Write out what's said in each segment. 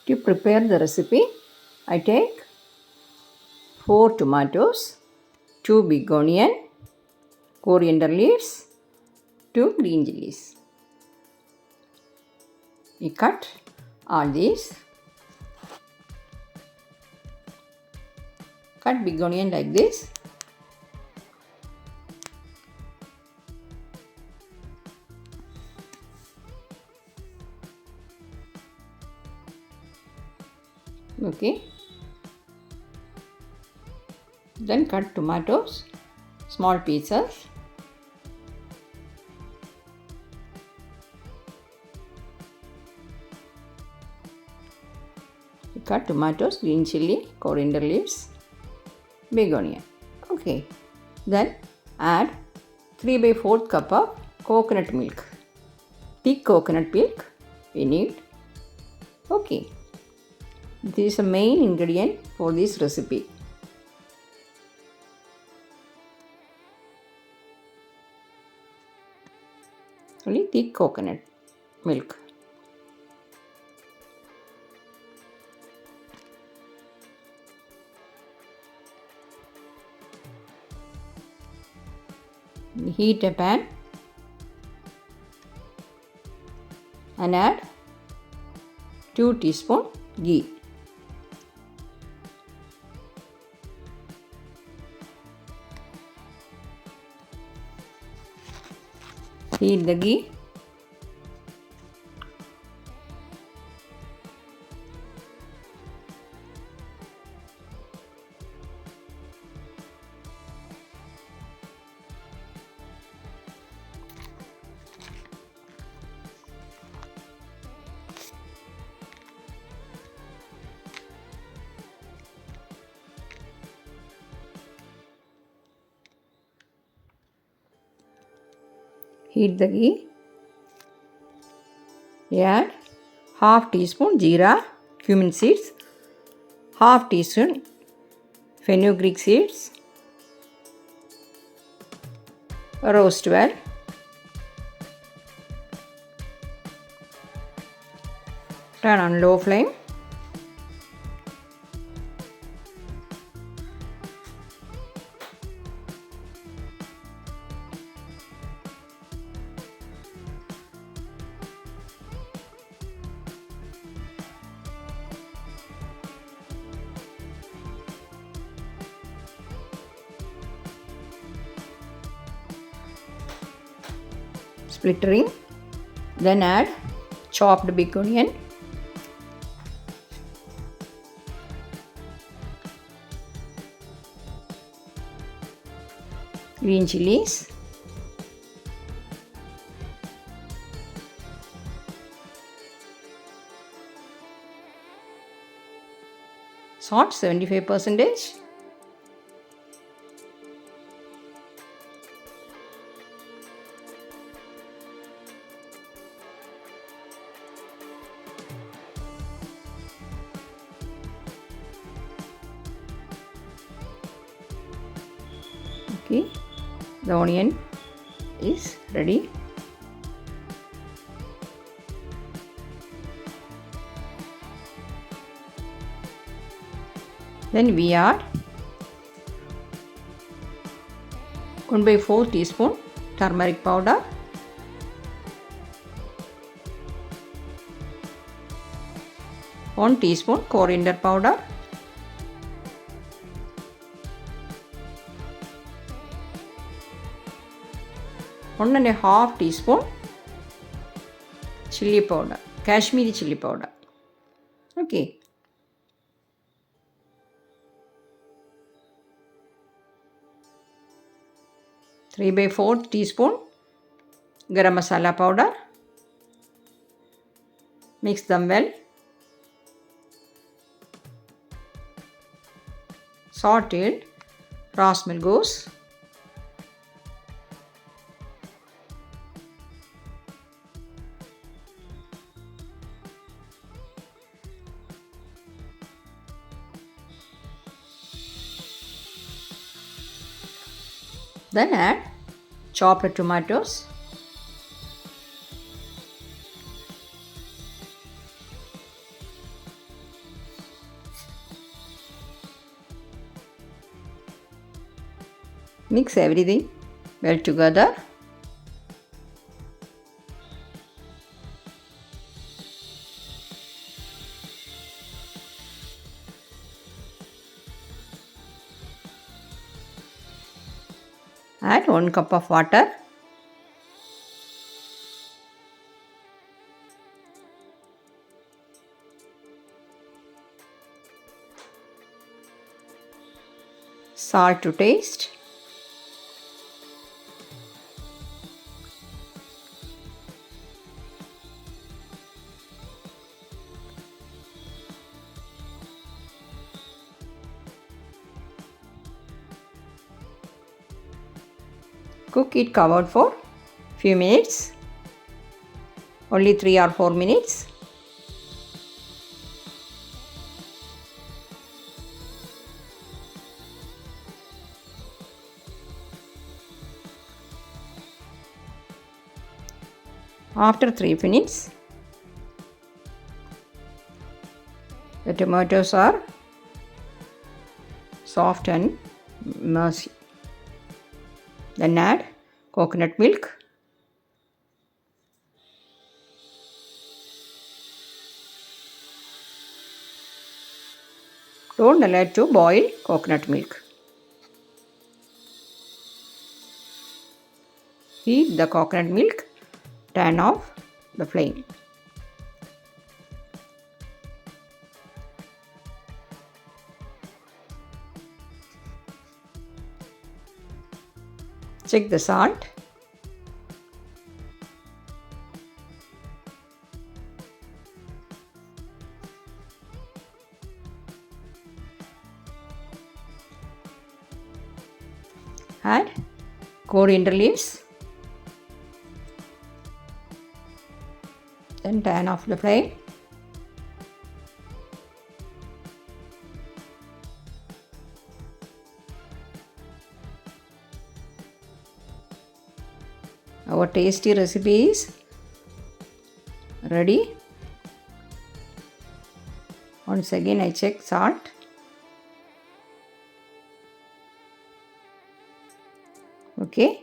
To prepare the recipe, I take 4 tomatoes, 2 big onion, coriander leaves, 2 green chilies. We cut all these. Cut big onion like this. Okay. Then cut tomatoes, small pieces. Cut tomatoes, green chili, coriander leaves, big onion. Okay. Then add 3/4 cup of coconut milk. Thick coconut milk we need. Okay. This is a main ingredient for this recipe. Only thick coconut milk. Heat a pan and add 2 teaspoons ghee. Heat the ghee. Heat the ghee. Add half teaspoon jeera, cumin seeds, half teaspoon fenugreek seeds. Roast well. Turn on low flame. Splittering. Then add chopped big onion, green chilies, salt 75%. Okay, the onion is ready. Then we add 1/4 teaspoon turmeric powder, 1 teaspoon coriander powder, 1.5 teaspoon chili powder, Kashmiri chili powder. Okay. Three by 4 teaspoon garam masala powder. Mix them well. Sauteed raw Then add chopped tomatoes, Mix everything well together. Add 1 cup of water. Salt to taste. Cook it covered for few minutes, only 3 or 4 minutes. After 3 minutes, the tomatoes are soft and mushy. Then add coconut milk. Don't allow to boil coconut milk. Heat the coconut milk. Turn off the flame. Check the salt. Add coriander leaves. Then turn off the flame. Our tasty recipe is ready. Once again I check salt. Okay.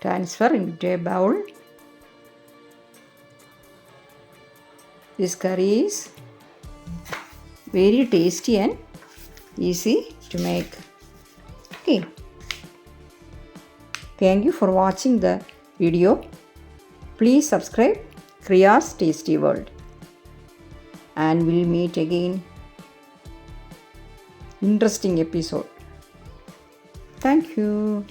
Transfer into a bowl. This curry is very tasty and easy to make. Okay. Thank you for watching the video. Please subscribe Kriya's Tasty World. And we'll meet again. Interesting episode. Thank you.